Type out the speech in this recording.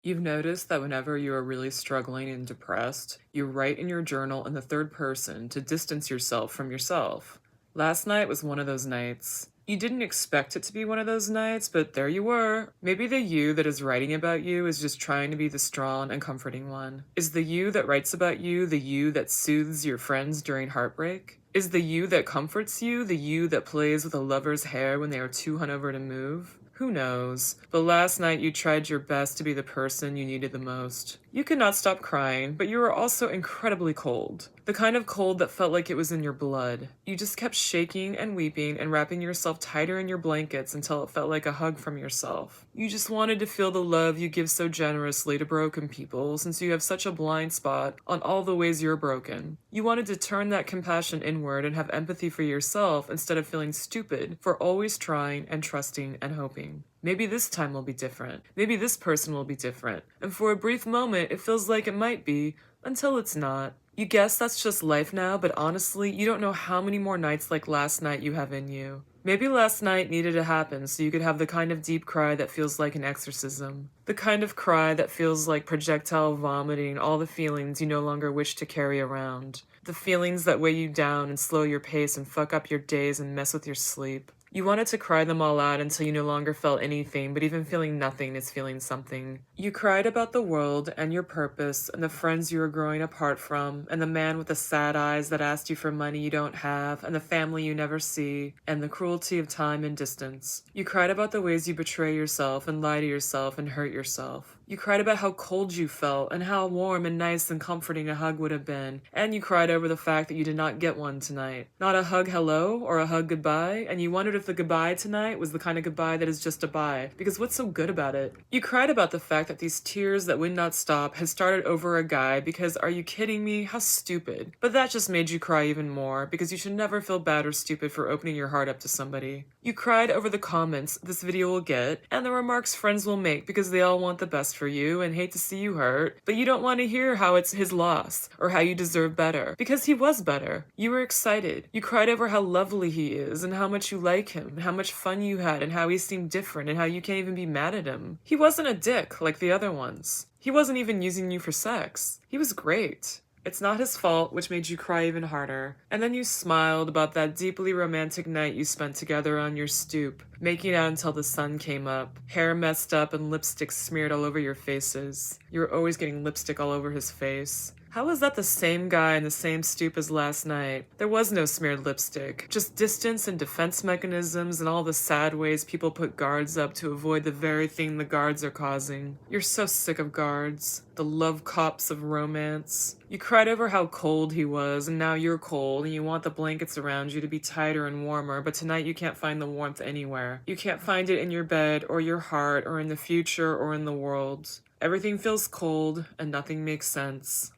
You've noticed that whenever you are really struggling and depressed, you write in your journal in the third person to distance yourself from yourself. Last night was one of those nights. You didn't expect it to be one of those nights, but there you were. Maybe the you that is writing about you is just trying to be the strong and comforting one. Is the you that writes about you the you that soothes your friends during heartbreak? Is the you that comforts you the you that plays with a lover's hair when they are too hungover to move? Who knows? But last night you tried your best to be the person you needed the most. You could not stop crying, but you were also incredibly cold. The kind of cold that felt like it was in your blood. You just kept shaking and weeping and wrapping yourself tighter in your blankets until it felt like a hug from yourself. You just wanted to feel the love you give so generously to broken people since you have such a blind spot on all the ways you're broken. You wanted to turn that compassion inward and have empathy for yourself instead of feeling stupid for always trying and trusting and hoping. Maybe this time will be different. Maybe this person will be different. And for a brief moment, it feels like it might be, until it's not. You guess that's just life now, but honestly, you don't know how many more nights like last night you have in you. Maybe last night needed to happen so you could have the kind of deep cry that feels like an exorcism. The kind of cry that feels like projectile vomiting all the feelings you no longer wish to carry around. The feelings that weigh you down and slow your pace and fuck up your days and mess with your sleep. You wanted to cry them all out until you no longer felt anything, but even feeling nothing is feeling something. You cried about the world and your purpose and the friends you were growing apart from, and the man with the sad eyes that asked you for money you don't have, and the family you never see, and the cruelty of time and distance. You cried about the ways you betray yourself and lie to yourself and hurt yourself. You cried about how cold you felt and how warm and nice and comforting a hug would have been, and you cried over the fact that you did not get one tonight. Not a hug hello or a hug goodbye, and you wondered if the goodbye tonight was the kind of goodbye that is just a bye, because what's so good about it? You cried about the fact that these tears that would not stop had started over a guy because are you kidding me? How stupid. But that just made you cry even more, because you should never feel bad or stupid for opening your heart up to somebody. You cried over the comments this video will get, and the remarks friends will make because they all want the best for you and hate to see you hurt, but you don't want to hear how it's his loss or how you deserve better, because he was better. You were excited. You cried over how lovely he is and how much you like him and how much fun you had and how he seemed different and how you can't even be mad at him. He wasn't a dick like the other ones. He wasn't even using you for sex. He was great. It's not his fault, which made you cry even harder. And then you smiled about that deeply romantic night you spent together on your stoop, making out until the sun came up, hair messed up and lipstick smeared all over your faces. You were always getting lipstick all over his face. How is that the same guy in the same stoop as last night? There was no smeared lipstick, just distance and defense mechanisms and all the sad ways people put guards up to avoid the very thing the guards are causing. You're so sick of guards, the love cops of romance. You cried over how cold he was, and now you're cold, and you want the blankets around you to be tighter and warmer, but tonight you can't find the warmth anywhere. You can't find it in your bed, or your heart, or in the future, or in the world. Everything feels cold, and nothing makes sense.